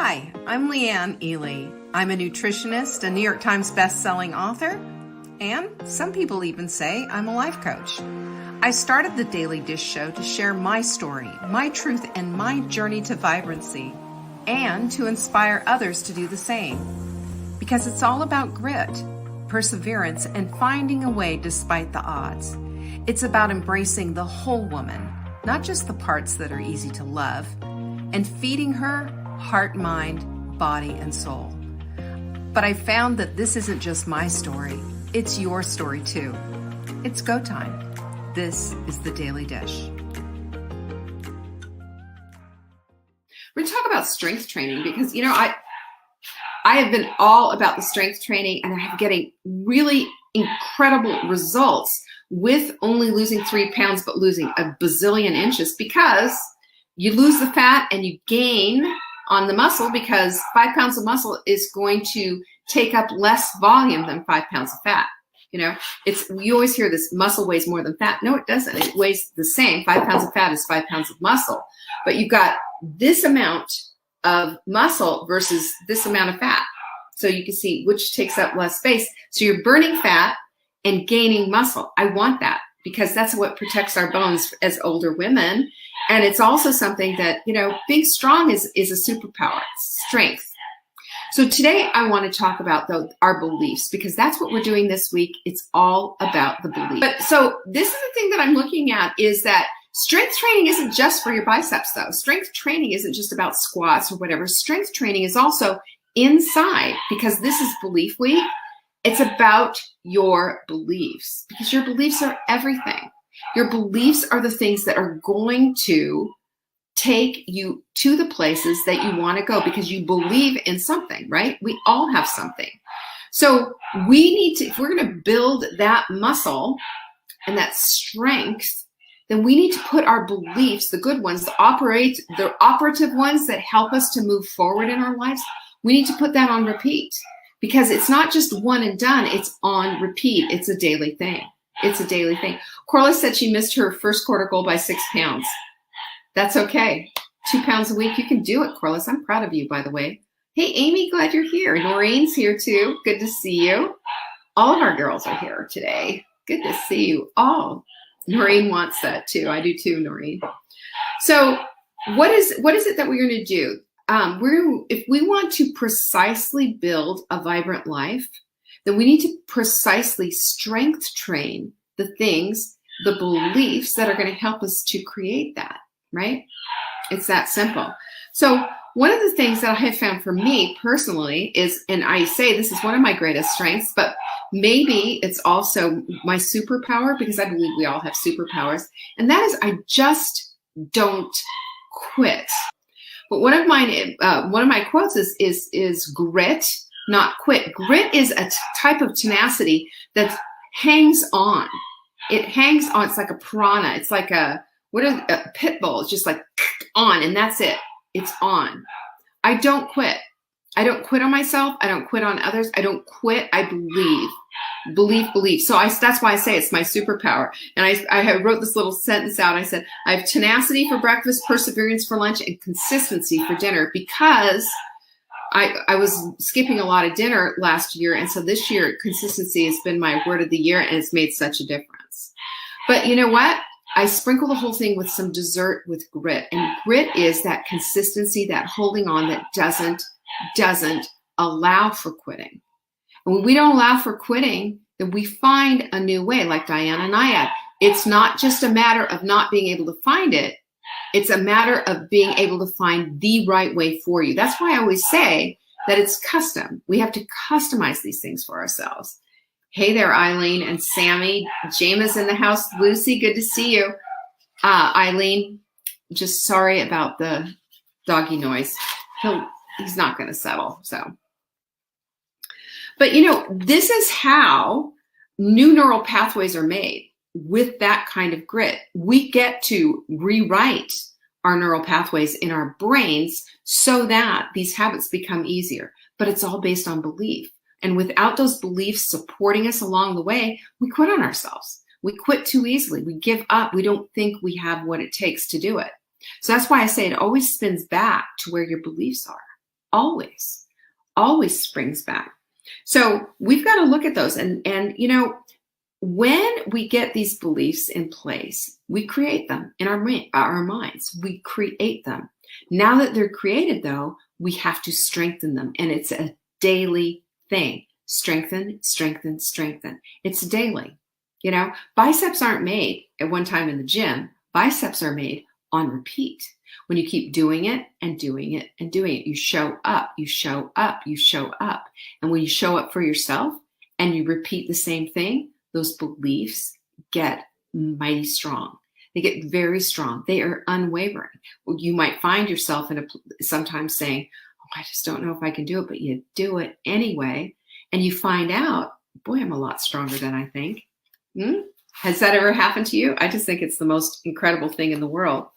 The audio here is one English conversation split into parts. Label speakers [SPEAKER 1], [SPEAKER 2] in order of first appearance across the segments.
[SPEAKER 1] Hi, I'm Leanne Ely. I'm a nutritionist, a New York Times best-selling author, and some people even say I'm a life coach. I started the Daily Dish Show to share my story, my truth, and my journey to vibrancy, and to inspire others to do the same. Because it's all about grit, perseverance, and finding a way despite the odds. It's about embracing the whole woman, not just the parts that are easy to love, and feeding her heart, mind, body, and soul. But I found that this isn't just my story, it's your story too. It's go time. This is the Daily Dish. We're going to talk about strength training because, I have been all about the strength training, and I'm getting really incredible results with only losing 3 pounds, but losing a bazillion inches, because you lose the fat and you gain on the muscle, because 5 pounds of muscle is going to take up less volume than 5 pounds of fat. You always hear this, muscle weighs more than fat. No, it doesn't. It weighs the same. 5 pounds of fat is 5 pounds of muscle, but you've got this amount of muscle versus this amount of fat. So you can see which takes up less space. So you're burning fat and gaining muscle. I want that because that's what protects our bones as older women. And it's also something that, being strong is a superpower, strength. So today I want to talk about our beliefs, because that's what we're doing this week. It's all about the belief. But so this is the thing that I'm looking at, is that strength training isn't just for your biceps though. Strength training isn't just about squats or whatever. Strength training is also inside, because this is belief week. It's about your beliefs, because your beliefs are everything. Your beliefs are the things that are going to take you to the places that you want to go, because you believe in something, right? We all have something. So we need to, if we're going to build that muscle and that strength, then we need to put our beliefs, the good ones, the operative ones that help us to move forward in our lives, we need to put that on repeat, because it's not just one and done. It's on repeat. It's a daily thing. It's a daily thing. Corliss said she missed her first quarter goal by 6 pounds. That's okay. 2 pounds a week. You can do it, Corliss. I'm proud of you, by the way. Hey, Amy, glad you're here. Noreen's here too. Good to see you. All of our girls are here today. Good to see you all. Noreen wants that too. I do too, Noreen. So what is it that we're going to do? If we want to precisely build a vibrant life, then we need to precisely strength train the things, the beliefs that are going to help us to create that, right? It's that simple. So one of the things that I have found for me personally is, and I say this is one of my greatest strengths, but maybe it's also my superpower, because I believe we all have superpowers, and that is I just don't quit. But one of my quotes is grit, not quit. Grit is a type of tenacity that hangs on. It hangs on. It's like a piranha. It's like a pit bull. It's just like on, and that's it. It's on. I don't quit. I don't quit on myself. I don't quit on others. I don't quit. I believe. Believe. So that's why I say it's my superpower. And I wrote this little sentence out. I said, I have tenacity for breakfast, perseverance for lunch, and consistency for dinner, because I was skipping a lot of dinner last year. And so this year, consistency has been my word of the year, and it's made such a difference. But you know what? I sprinkle the whole thing with some dessert with grit. And grit is that consistency, that holding on that doesn't allow for quitting. And when we don't allow for quitting, then we find a new way, like Diana Nyad. It's not just a matter of not being able to find it. It's a matter of being able to find the right way for you. That's why I always say that it's custom. We have to customize these things for ourselves. Hey there, Eileen and Sammy. Jama's in the house. Lucy, good to see you. Eileen, just sorry about the doggy noise. He's not going to settle. So, but this is how new neural pathways are made. With that kind of grit, we get to rewrite our neural pathways in our brains so that these habits become easier. But it's all based on belief. And without those beliefs supporting us along the way, we quit on ourselves. We quit too easily. We give up. We don't think we have what it takes to do it. So that's why I say it always spins back to where your beliefs are. always, always springs back. So we've got to look at those. And when we get these beliefs in place, we create them in our minds. We create them. Now that they're created, though, we have to strengthen them. And it's a daily thing. Strengthen, strengthen, strengthen. It's daily. Biceps aren't made at one time in the gym. Biceps are made on repeat. When you keep doing it and doing it and doing it, you show up, you show up, you show up. And when you show up for yourself and you repeat the same thing, those beliefs get mighty strong. They get very strong. They are unwavering. You might find yourself sometimes saying, I just don't know if I can do it, but you do it anyway. And you find out, boy, I'm a lot stronger than I think. Has that ever happened to you? I just think it's the most incredible thing in the world.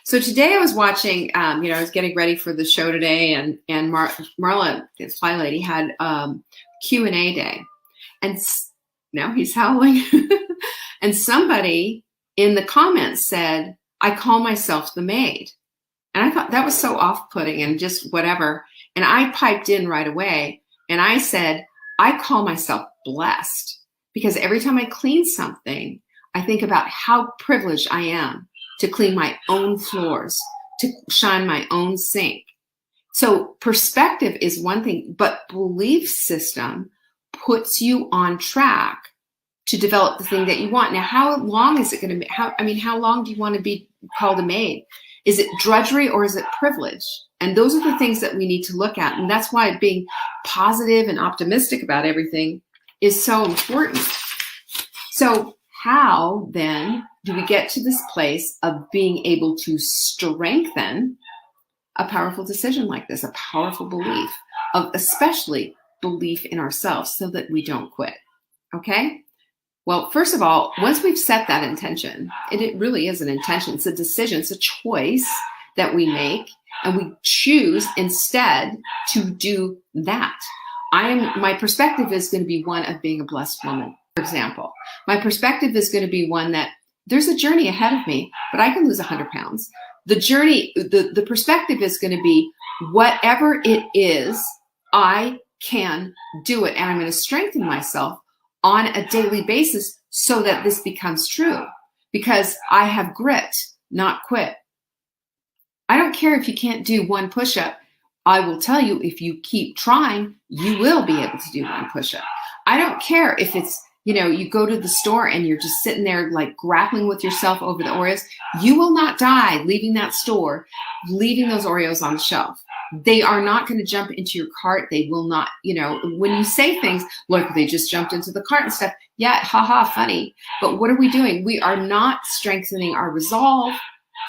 [SPEAKER 1] So today I was watching, I was getting ready for the show today, and Marla, the Fly Lady, had Q&A day. And now he's howling. And somebody in the comments said, I call myself the maid. And I thought that was so off-putting and just whatever. And I piped in right away and I said, I call myself blessed, because every time I clean something, I think about how privileged I am to clean my own floors, to shine my own sink. So perspective is one thing, but belief system puts you on track to develop the thing that you want. Now, how long is it going to be? How long do you want to be called a maid? Is it drudgery or is it privilege? And those are the things that we need to look at. And that's why being positive and optimistic about everything is so important. So how then do we get to this place of being able to strengthen a powerful decision like this, a powerful belief, of especially belief in ourselves, so that we don't quit? Okay? Well, first of all, once we've set that intention, it really is an intention. It's a decision. It's a choice that we make, and we choose instead to do that. My perspective is going to be one of being a blessed woman, for example. My perspective is going to be one that there's a journey ahead of me, but I can lose 100 pounds. The journey, the perspective is going to be whatever it is, I can do it. And I'm going to strengthen myself on a daily basis so that this becomes true, because I have grit, not quit. I don't care if you can't do one push-up. I will tell you, if you keep trying, you will be able to do one push-up. I don't care if it's, you go to the store and you're just sitting there like grappling with yourself over the Oreos. You will not die leaving that store, leaving those Oreos on the shelf. They are not going to jump into your cart. They will not, when you say things, look, they just jumped into the cart and stuff. Yeah, haha, funny. But what are we doing? We are not strengthening our resolve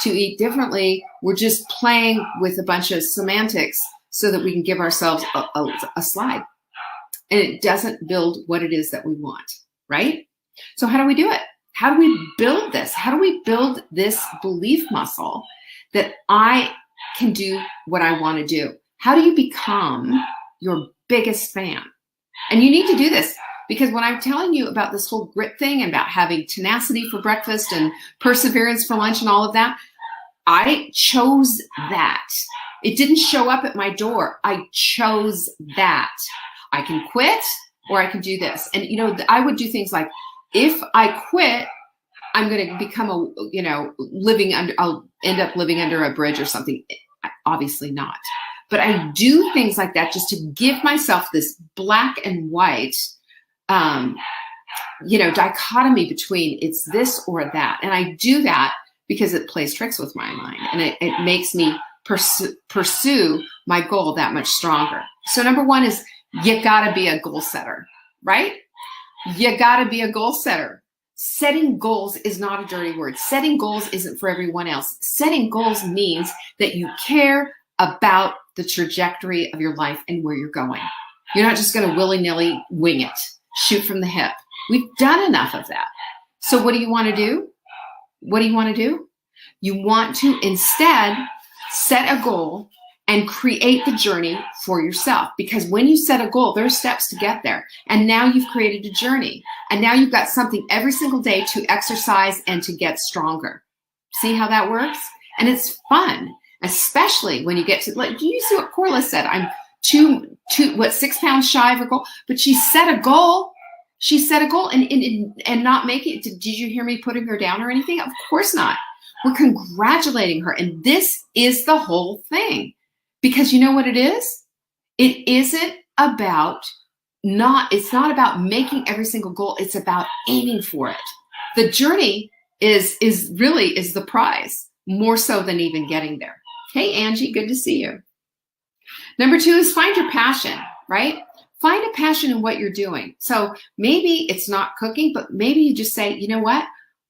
[SPEAKER 1] to eat differently. We're just playing with a bunch of semantics so that we can give ourselves a slide. And it doesn't build what it is that we want, right? So how do we do it? How do we build this? How do we build this belief muscle that I can do what I want to do? How do you become your biggest fan? And you need to do this, because when I'm telling you about this whole grit thing and about having tenacity for breakfast and perseverance for lunch and all of that, I chose that. It didn't show up at my door. I chose that. I can quit or I can do this. And, I would do things like, if I quit, I'm going to become I'll end up living under a bridge or something. Obviously not. But I do things like that just to give myself this black and white, dichotomy between it's this or that. And I do that because it plays tricks with my mind, and it makes me pursue my goal that much stronger. So number one is, you gotta be a goal setter, right? You gotta be a goal setter. Setting goals is not a dirty word. Setting goals isn't for everyone else. Setting goals means that you care about the trajectory of your life and where you're going. You're not just going to willy-nilly wing it, shoot from the hip. We've done enough of that. So what do you want to do? What do you want to do? You want to instead set a goal and create the journey for yourself. Because when you set a goal, there are steps to get there. And now you've created a journey. And now you've got something every single day to exercise and to get stronger. See how that works? And it's fun. especially when you get to, like, do you see what Corliss said? I'm 6 pounds shy of her goal, but she set a goal. She set a goal and not make it. Did you hear me putting her down or anything? Of course not. We're congratulating her. And this is the whole thing. Because you know what it is? It isn't about it's not about making every single goal. It's about aiming for it. The journey is the prize, more so than even getting there. Hey, Angie, good to see you. Number 2 is find your passion, right? Find a passion in what you're doing. So maybe it's not cooking, but maybe you just say, you know what?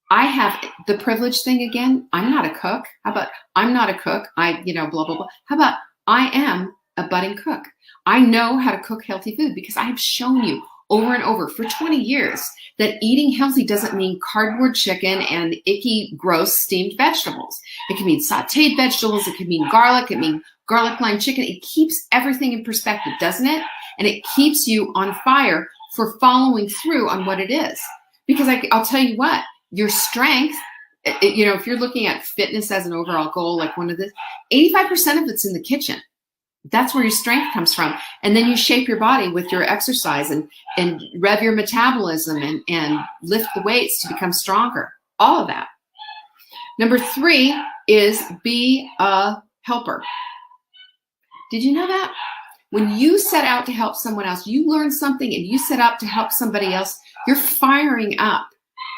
[SPEAKER 1] I have the privilege thing again. I'm not a cook. How about I'm not a cook? Blah, blah, blah. How about I am a budding cook? I know how to cook healthy food because I have shown you over and over for 20 years that eating healthy doesn't mean cardboard chicken and icky, gross steamed vegetables. It can mean sauteed vegetables. It can mean garlic. It can mean garlic lime chicken. It keeps everything in perspective, doesn't it? And it keeps you on fire for following through on what it is. Because I'll tell you what, your strength, if you're looking at fitness as an overall goal, like one of the 85% of it's in the kitchen. That's where your strength comes from. And then you shape your body with your exercise and rev your metabolism and lift the weights to become stronger. All of that. Number 3 is be a helper. Did you know that? When you set out to help someone else, you learn something and you set out to help somebody else, you're firing up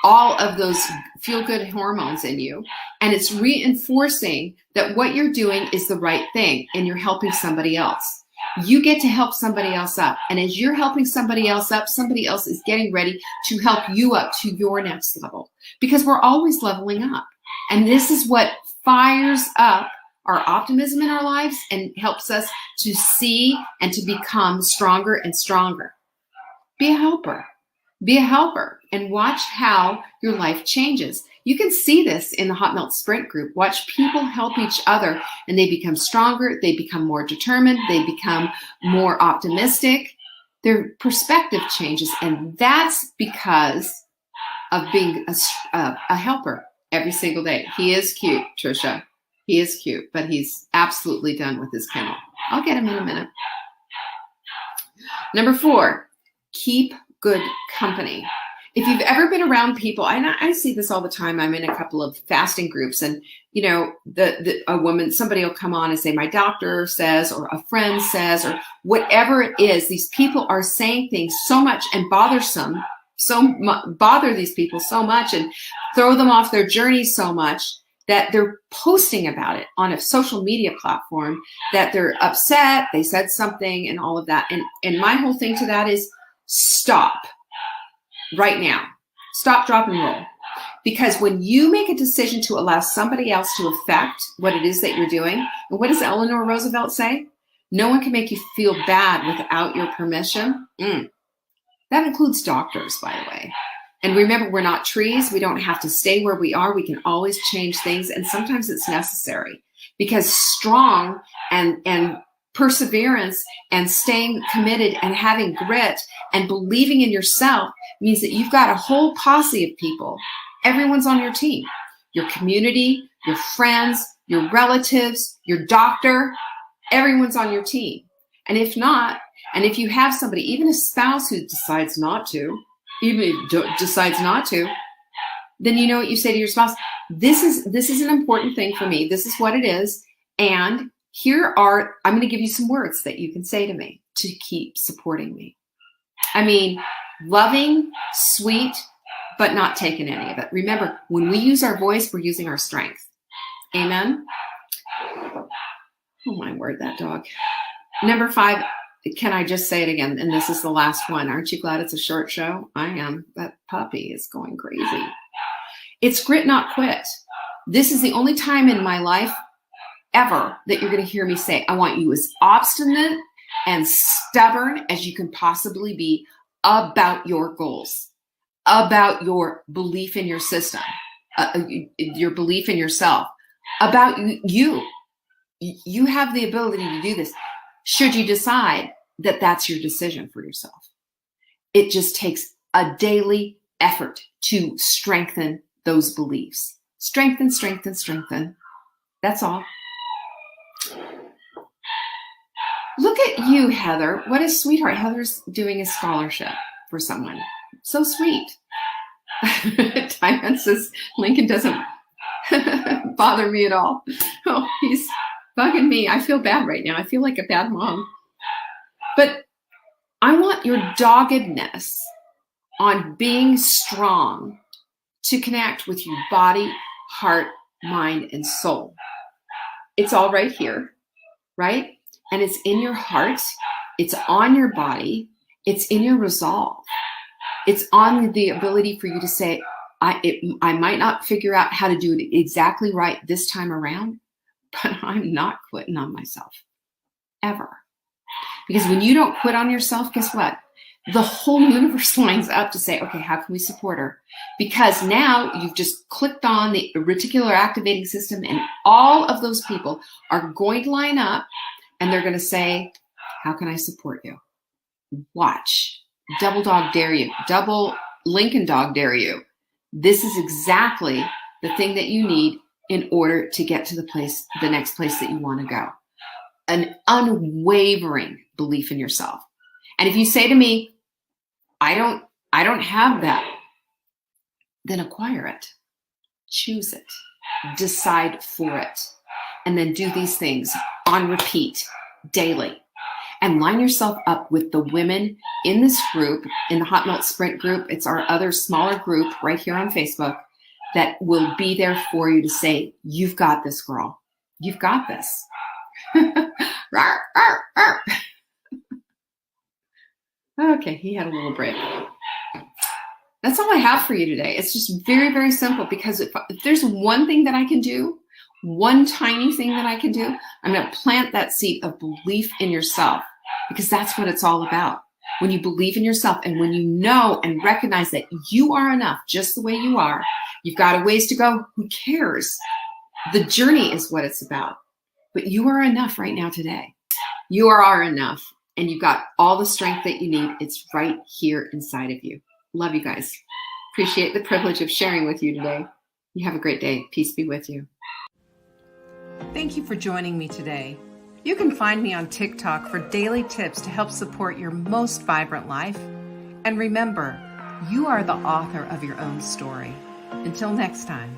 [SPEAKER 1] all of those feel-good hormones in you. And it's reinforcing that what you're doing is the right thing and you're helping somebody else. You get to help somebody else up. And as you're helping somebody else up, somebody else is getting ready to help you up to your next level. Because we're always leveling up. And this is what fires up our optimism in our lives and helps us to see and to become stronger and stronger. Be a helper. Be a helper and watch how your life changes. You can see this in the Hot Melt Sprint group. Watch people help each other and they become stronger. They become more determined. They become more optimistic. Their perspective changes. And that's because of being a helper every single day. He is cute, Trisha. He is cute, but he's absolutely done with his kennel. I'll get him in a minute. Number 4, keep good company. If you've ever been around people, I see this all the time. I'm in a couple of fasting groups and, somebody will come on and say, my doctor says, or a friend says, or whatever it is, these people are saying things so much and bother these people so much and throw them off their journey so much that they're posting about it on a social media platform, that they're upset, they said something and all of that. And my whole thing to that is stop right now. Stop, drop, and roll. Because when you make a decision to allow somebody else to affect what it is that you're doing, and what does Eleanor Roosevelt say? No one can make you feel bad without your permission. That includes doctors, by the way. And remember, we're not trees. We don't have to stay where we are. We can always change things. And sometimes it's necessary because strong and perseverance and staying committed and having grit and believing in yourself means that you've got a whole posse of people. Everyone's on your team. Your community, your friends, your relatives, your doctor, everyone's on your team. And if not, and if you have somebody, even a spouse who decides not to, then you know what you say to your spouse. This is an important thing for me. This is what it is. And I'm going to give you some words that you can say to me to keep supporting me. I mean, loving, sweet, but not taking any of it. Remember, when we use our voice, we're using our strength. Amen. Oh my word, that dog. Number 5, can I just say it again? And this is the last one. Aren't you glad it's a short show? I am. That puppy is going crazy. It's grit, not quit. This is the only time in my life ever that you're going to hear me say, I want you as obstinate and stubborn as you can possibly be about your goals, about your belief in your system, your belief in yourself, about you. You have the ability to do this. Should you decide that that's your decision for yourself, it just takes a daily effort to strengthen those beliefs. Strengthen. That's all. Look at you, Heather. What a sweetheart. Heather's doing a scholarship for someone. So sweet. Diane says Lincoln doesn't bother me at all. Oh, he's bugging me. I feel bad right now. I feel like a bad mom. But I want your doggedness on being strong to connect with your body, heart, mind, and soul. It's all right here, right? And it's in your heart. It's on your body. It's in your resolve. It's on the ability for you to say, I might not figure out how to do it exactly right this time around, but I'm not quitting on myself, ever. Because when you don't quit on yourself, guess what? The whole universe lines up to say, okay, how can we support her? Because now you've just clicked on the reticular activating system, and all of those people are going to line up and they're going to say, how can I support you? Watch. Double dog dare you. Double Lincoln dog dare you. This is exactly the thing that you need in order to get to the next place that you want to go. An unwavering belief in yourself. And if you say to me, I don't have that, then acquire it. Choose it. Decide for it. And then do these things on repeat daily. And line yourself up with the women in this group, in the Hot Melt Sprint group. It's our other smaller group right here on Facebook that will be there for you to say, you've got this, girl. You've got this. Rawr, rawr, rawr. Okay, he had a little break. That's all I have for you today. It's just very, very simple, because if there's one thing that I can do, one tiny thing that I can do, I'm going to plant that seed of belief in yourself, because that's what it's all about. When you believe in yourself and when you know and recognize that you are enough just the way you are, you've got a ways to go. Who cares? The journey is what it's about. But you are enough right now today. You are enough, and you've got all the strength that you need. It's right here inside of you. Love you guys. Appreciate the privilege of sharing with you today. You have a great day. Peace be with you. Thank you for joining me today. You can find me on TikTok for daily tips to help support your most vibrant life. And remember, you are the author of your own story. Until next time.